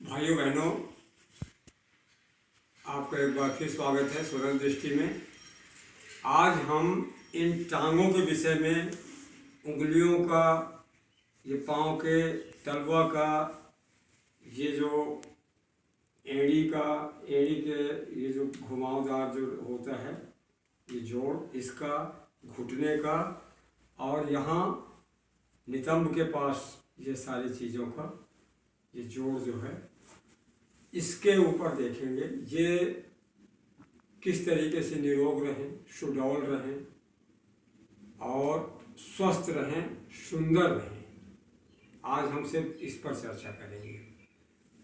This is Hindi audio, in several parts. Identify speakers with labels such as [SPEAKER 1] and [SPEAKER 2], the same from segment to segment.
[SPEAKER 1] भाइयों बहनों, आपका एक बार फिर स्वागत है स्वर्ण दृष्टि में। आज हम इन टांगों के विषय में, उंगलियों का, ये पाँव के तलवा का, ये जो एड़ी के ये जो घुमावदार जो होता है, ये जोड़, इसका, घुटने का, और यहाँ नितंब के पास ये सारी चीज़ों का ये जोड़ जो है, इसके ऊपर देखेंगे ये किस तरीके से निरोग रहें, सुडौल रहें और स्वस्थ रहें, सुंदर रहें। आज हम सिर्फ इस पर चर्चा करेंगे।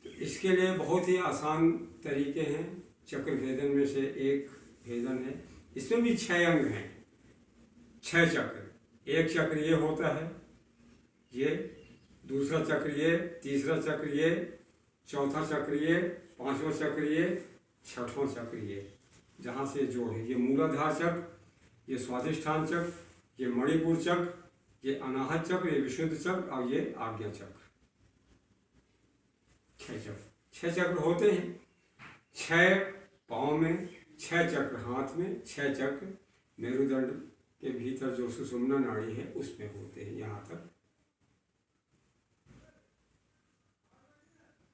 [SPEAKER 1] तो इसके लिए बहुत ही आसान तरीके हैं। चक्र भेदन में से एक भेदन है। इसमें भी 6 अंग हैं, 6 चक्र। एक चक्र ये होता है, ये दूसरा चक्र ये, तीसरा चक्र ये, चौथा चक्र ये, पांचवा चक्र ये, छठवां चक्र ये, जहाँ से जोड़ है। ये मूलाधार चक्र, ये स्वाधिष्ठान चक्र, ये मणिपुर चक्र, ये अनाहत चक्र, ये विशुद्ध चक्र और ये आज्ञा चक्र। 6 चक्र, 6 चक्र होते हैं। 6 पाँव में, 6 चक्र हाथ में, 6 चक्र मेरुदंड के भीतर जो सुषुम्ना नाड़ी है उसमें होते हैं। यहाँ तक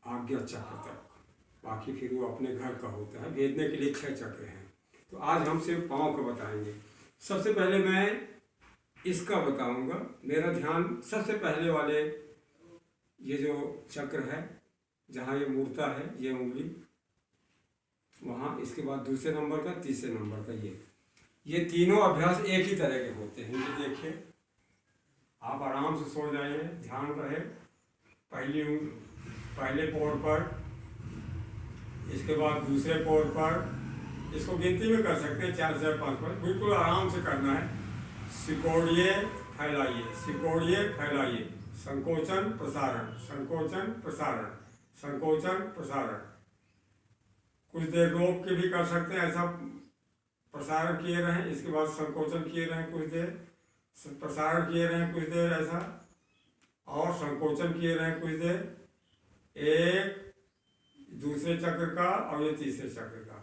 [SPEAKER 1] आज्ञा चक्र तक, बाकी फिर वो अपने घर का होता है। भेदने के लिए 6 चक्र हैं। तो आज हम सिर्फ पाँव का बताएंगे। सबसे पहले मैं इसका बताऊंगा। मेरा ध्यान सबसे पहले वाले ये जो चक्र है, जहाँ ये मुड़ता है, ये उंगली वहाँ, इसके बाद दूसरे नंबर का, तीसरे नंबर का, ये तीनों अभ्यास एक ही तरह के होते हैं। ये देखिए, आप आराम से सो जाइए, ध्यान रहे। पहले पोर पर, इसके बाद दूसरे पोर पर, इसको गिनती में कर सकते हैं 4 4 5 5। बिल्कुल आराम से करना है। सिकोड़िए फैलाइए, सिकोड़िए फैलाइए, संकोचन प्रसारण, संकोचन प्रसारण, संकोचन प्रसारण। कुछ देर रोक के भी कर सकते हैं, ऐसा प्रसारण किए रहें, इसके बाद संकोचन किए रहें कुछ देर, प्रसारण किए रहें कुछ देर ऐसा, और संकोचन किए रहें कुछ देर। एक दूसरे चक्र का और ये तीसरे चक्र का।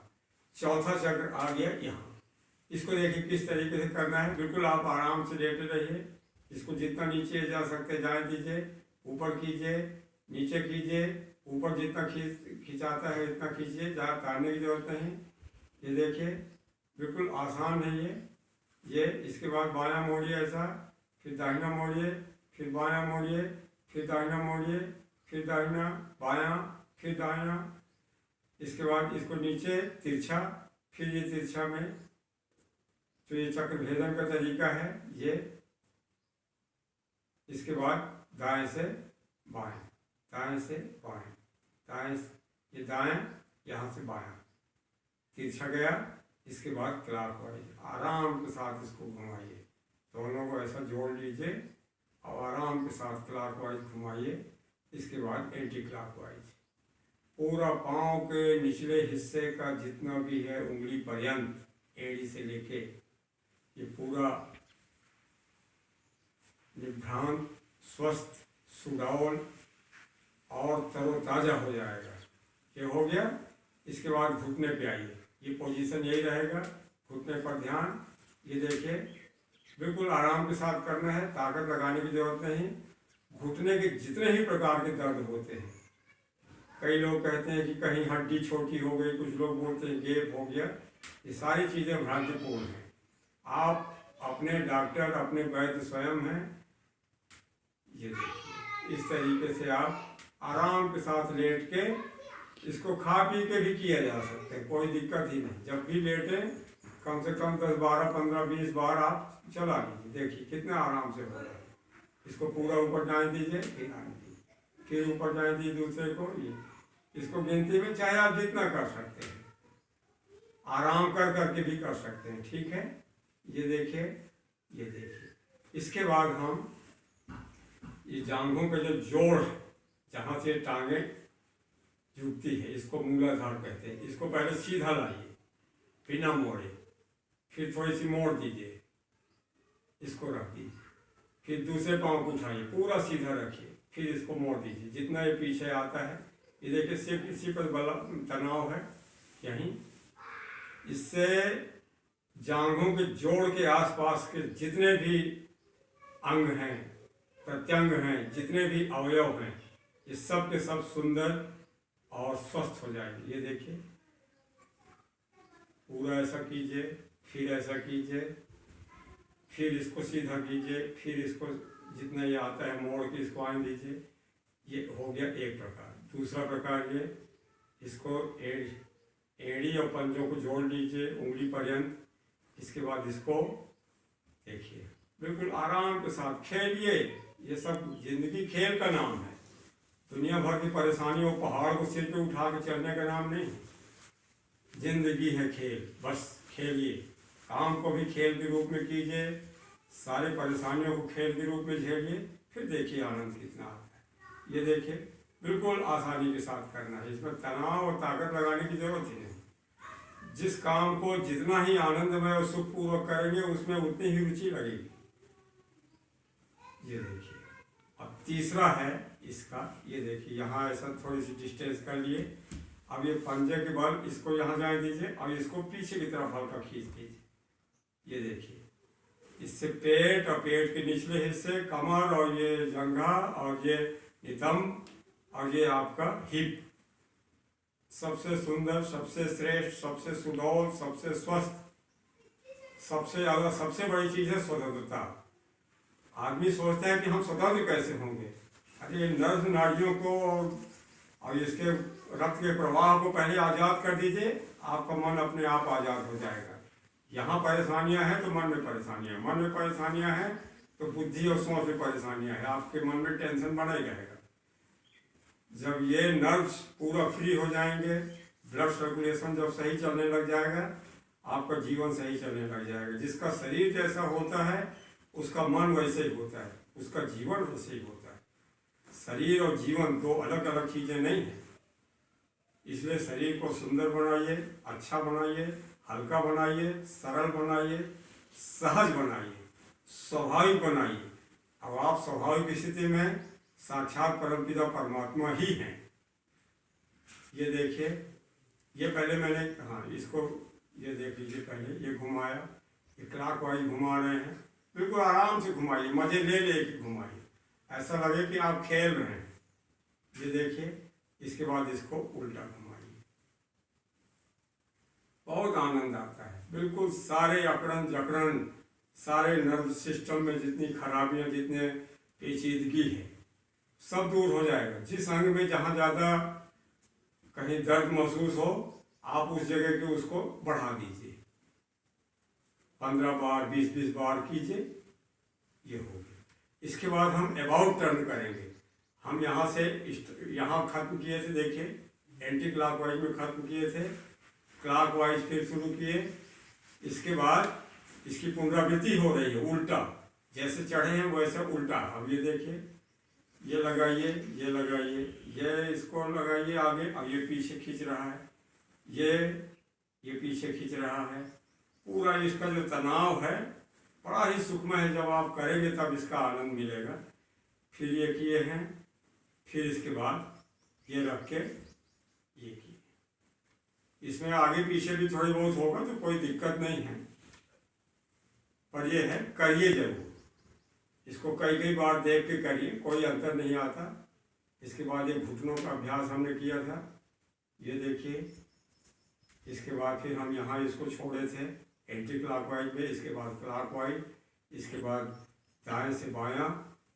[SPEAKER 1] चौथा चक्र आ गया यहाँ। इसको देखिए किस तरीके से करना है। बिल्कुल आप आराम से लेटे रहिए। इसको जितना नीचे जा सकते जाए दीजिए, ऊपर कीजिए, नीचे कीजिए, ऊपर जितना खिंचाता है इतना खींचिए, ज़्यादा तारने की जरूरत नहीं। ये देखिए बिल्कुल आसान है ये। इसके बाद बायां मोड़िए ऐसा, फिर दाहिना मोड़िए, फिर बायां मोड़िए, फिर दाहिना मोड़िए, फिर दाहिना, बायां, फिर दायां। इसके बाद इसको नीचे तिरछा, फिर ये तिरछा में। तो ये चक्र भेदन का तरीका है ये। इसके बाद दाएं से बाएं, दाएं से बाएं, दाएं, ये दाएं, यहाँ से बायां, तिरछा गया। इसके बाद क्लॉकवाइज आराम के साथ इसको घुमाइए। दोनों को ऐसा जोड़ लीजिए और आराम के साथ क्लॉकवाइज घुमाइए। इसके बाद एंटी क्लॉकवाइज। पूरा पाँव के निचले हिस्से का जितना भी है उंगली पर्यंत, एड़ी से लेके, ये पूरा निभ्रांत, स्वस्थ, सुडौल और तरोताजा हो जाएगा। ये हो गया। इसके बाद घुटने पे आइए। ये पोजीशन यही रहेगा, घुटने पर ध्यान। ये देखिए बिल्कुल आराम के साथ करना है, ताकत लगाने की जरूरत नहीं। घुटने के जितने ही प्रकार के दर्द होते हैं, कई लोग कहते हैं कि कहीं हड्डी छोटी हो गई, कुछ लोग बोलते हैं गैप हो गया, ये सारी चीज़ें भ्रांतिपूर्ण हैं। आप अपने डॉक्टर, अपने वैद्य स्वयं हैं। ये देखिए इस तरीके से आप आराम के साथ लेट के, इसको खा पी के भी किया जा सकता है, कोई दिक्कत ही नहीं। जब भी लेटें कम से कम 10 12 15 20 बार आप चला लीजिए। देखिए कितना आराम से हो रहा है। इसको पूरा ऊपर जाने दीजिए, फिर आने दीजिए, फिर ऊपर जाने दीजिए दूसरे को। ये इसको गिनती में चाहे आप जितना कर सकते हैं, आराम कर करके भी कर सकते हैं, ठीक है। ये देखिए, ये देखिए। इसके बाद हम ये जांघों का जो जोड़ है, जहाँ से टांगे जुटती है, इसको मूलाधार कहते हैं। इसको पहले सीधा लाइए बिना मोड़े, फिर थोड़ी सी मोड़ दीजिए, इसको रख दीजिए, फिर दूसरे पाँव को उठाइए, पूरा सीधा रखिए, फिर इसको मोड़ दीजिए। जितना ये पीछे आता है ये देखिए सिर्फ इसी पर बल तनाव है यहीं। इससे जांघों के जोड़ के आसपास के जितने भी अंग हैं, प्रत्यंग हैं, जितने भी अवयव हैं, ये सब के सब सुंदर और स्वस्थ हो जाएंगे। ये देखिए, पूरा ऐसा कीजिए, फिर ऐसा कीजिए, फिर इसको सीधा कीजिए, फिर इसको जितना ये आता है मोड़ के इसको आने दीजिए। ये हो गया एक प्रकार। दूसरा प्रकार ये, इसको एड़ी और पंजों को जोड़ लीजिए उंगली पर्यंत। इसके बाद इसको देखिए, बिल्कुल आराम के साथ खेलिए। ये सब जिंदगी खेल का नाम है। दुनिया भर की परेशानियों, पहाड़ को सिर पे उठा के चलने का नाम नहीं। जिंदगी है खेल, बस खेलिए। काम को भी खेल के रूप में कीजिए, सारे परेशानियों को खेल के रूप में झेलिए, फिर देखिए आनंद कितना आता है। ये देखिए, बिल्कुल आसानी के साथ करना है, इसमें तनाव और ताकत लगाने की जरूरत ही नहीं। जिस काम को जितना ही आनंदमय और सुखपूर्वक करेंगे, उसमें उतनी ही रुचि लगेगी। ये देखिए, अब तीसरा है इसका। ये देखिए, यहाँ ऐसा थोड़ी सी डिस्टेंस कर लिए। अब ये पंजे के बल इसको यहाँ जाने दीजिए और इसको पीछे की तरफ हल्का खींच दीजिए। ये देखिए, इससे पेट और पेट के निचले हिस्से, कमर और ये जंघा और ये दम और ये आपका हिप, सबसे सुंदर, सबसे श्रेष्ठ, सबसे सुडौल, सबसे स्वस्थ, सबसे ज़्यादा, सबसे बड़ी चीज़ है स्वतंत्रता। आदमी सोचता है कि हम स्वतंत्र कैसे होंगे। अरे नर्व नाड़ियों को और इसके रक्त के प्रवाह को पहले आज़ाद कर दीजिए, आपका मन अपने आप आज़ाद हो जाएगा। यहाँ परेशानियाँ हैं तो मन में परेशानियाँ, मन में परेशानियाँ हैं तो बुद्धि और सोच में परेशानियाँ हैं, आपके मन में टेंशन बना ही रहेगा। जब ये नर्व्स पूरा फ्री हो जाएंगे, ब्लड सर्कुलेशन जब सही चलने लग जाएगा, आपका जीवन सही चलने लग जाएगा। जिसका शरीर जैसा होता है उसका मन वैसे ही होता है, उसका जीवन वैसे ही होता है। शरीर और जीवन दो अलग अलग चीज़ें नहीं हैं। इसलिए शरीर को सुंदर बनाइए, अच्छा बनाइए, हल्का बनाइए, सरल बनाइए, सहज बनाइए, स्वाभाविक बनाइए। अब आप स्वाभाविक स्थिति में साक्षात परमपिता परमात्मा ही हैं। ये देखिए, ये पहले मैंने, हाँ इसको ये देख लीजिए, पहले ये घुमाया, ये क्लॉक वाइज घुमा रहे हैं। बिल्कुल आराम से घुमाइए, मजे ले के घुमाइए, ऐसा लगे कि आप खेल रहे हैं। ये देखिए, इसके बाद इसको उल्टा घुमाइए, बहुत आनंद आता है। बिल्कुल सारे अकड़न जकड़न, सारे नर्व सिस्टम में जितनी खराबियां, जितने पेचीदगी है, सब दूर हो जाएगा। जिस अंग में जहाँ ज़्यादा कहीं दर्द महसूस हो, आप उस जगह के उसको बढ़ा दीजिए। 15 बार 20 बार कीजिए, ये हो गया। इसके बाद हम अबाउट टर्न करेंगे। हम यहाँ से यहाँ खत्म किए थे, देखिए एंटी क्लॉकवाइज में खत्म किए थे, क्लॉकवाइज फिर शुरू किए। इसके बाद इसकी पुनरावृत्ति हो रही है, उल्टा जैसे चढ़े हैं वैसे उल्टा। अब ये देखिए, ये लगाइए, ये लगाइए, ये इसको लगाइए आगे, अब ये पीछे खींच रहा है, ये पीछे खींच रहा है। पूरा इसका जो तनाव है बड़ा ही सुखमय है। जब आप करेंगे तब इसका आनंद मिलेगा। फिर ये किए हैं, फिर इसके बाद ये रख के ये किए। इसमें आगे पीछे भी थोड़ी बहुत होगा तो कोई दिक्कत नहीं है, पर ये है करिए जरूर। इसको कई बार देख के करिए, कोई अंतर नहीं आता। इसके बाद ये घुटनों का अभ्यास हमने किया था, ये देखिए। इसके बाद फिर हम यहाँ इसको छोड़े थे एंटी क्लॉकवाइज में, इसके बाद क्लॉकवाइज, इसके बाद दाएं से बायां,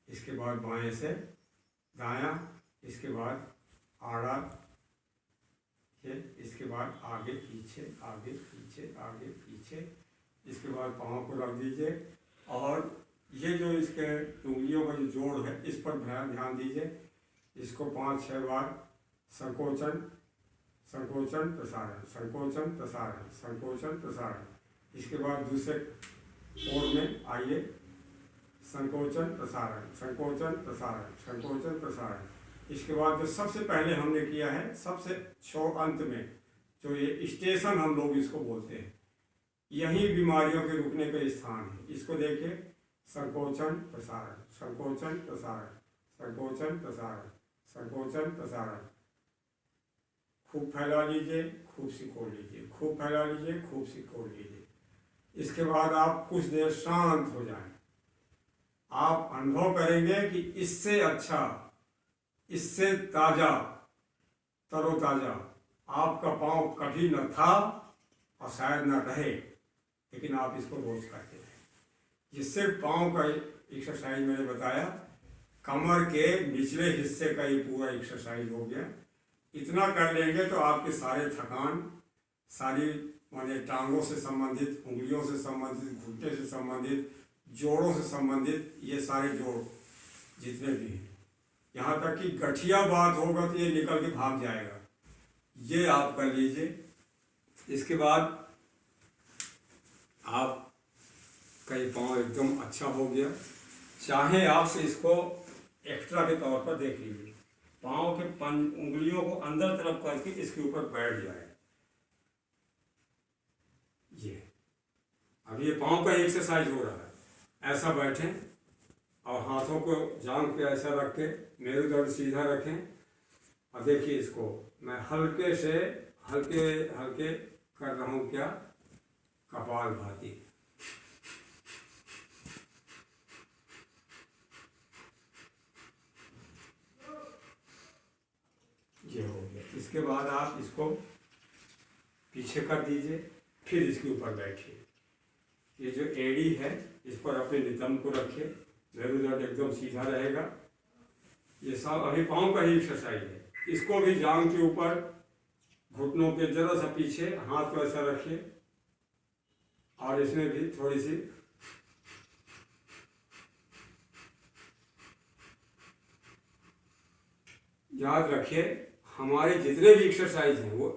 [SPEAKER 1] इसके बाद बाएं से दायां, इसके बाद आड़ा, इसके बाद आगे पीछे, आगे पीछे, आगे पीछे। इसके बाद पाँव को रख दीजिए और ये जो इसके उंगलियों का जो जोड़ है इस पर ध्यान दीजिए। इसको 5-6 बार संकोचन, संकोचन प्रसारण, संकोचन प्रसारण, संकोचन प्रसारण। इसके बाद दूसरे ओर में आइए, संकोचन प्रसारण, संकोचन प्रसारण, संकोचन प्रसारण। इसके बाद जो सबसे पहले हमने किया है, सबसे अंत में जो ये स्टेशन हम लोग इसको बोलते हैं, यही बीमारियों के रुकने का स्थान है। इसको देखिए, संकोचन प्रसारण, संकोचन प्रसारण, संकोचन प्रसारण, संकोचन प्रसारण। खूब फैला लीजिए, खूब सिकोड़ लीजिए, खूब फैला लीजिए, खूब सिकोड़ लीजिए। इसके बाद आप कुछ देर शांत हो जाएं। आप अनुभव करेंगे कि इससे अच्छा, इससे ताज़ा, तरोताज़ा आपका पाँव कभी न था और शायद न रहे, लेकिन आप इसको रोज करते हैं। जिससे पाँव का एक्सरसाइज मैंने बताया, कमर के निचले हिस्से का ये पूरा एक्सरसाइज हो गया। इतना कर लेंगे तो आपके सारे थकान, सारी माने टांगों से संबंधित, उंगलियों से संबंधित, घुटने से संबंधित, जोड़ों से संबंधित, ये सारे जोड़ जितने भी हैं, यहाँ तक कि गठिया बात होगा तो ये निकल के भाग जाएगा। ये आप कर लीजिए। इसके बाद आप कई पाँव एकदम अच्छा हो गया। चाहे आप इसको एक्स्ट्रा के तौर पर देख लीजिए, पाँव के उंगलियों को अंदर तरफ करके इसके ऊपर बैठ जाए। ये अब ये पाँव का एक्सरसाइज हो रहा है। ऐसा बैठें और हाथों को जांघ पे ऐसा रख के मेरुदंड सीधा रखें और देखिए इसको मैं हल्के से हल्के हल्के कर रहा हूँ, क्या कपालभाति। ये हो गया। इसके बाद आप इसको पीछे कर दीजिए, फिर इसके ऊपर बैठिए। ये जो एड़ी है इस पर अपने नितंब को रखिए, मेरुदंड एकदम सीधा रहेगा। ये सब अभी पाँव का ही एक्सरसाइज है। इसको भी जांघ के ऊपर, घुटनों के जरा सा पीछे हाथ को ऐसा रखिए और इसमें भी थोड़ी सी याद रखिए, हमारे जितने भी एक्सरसाइज हैं वो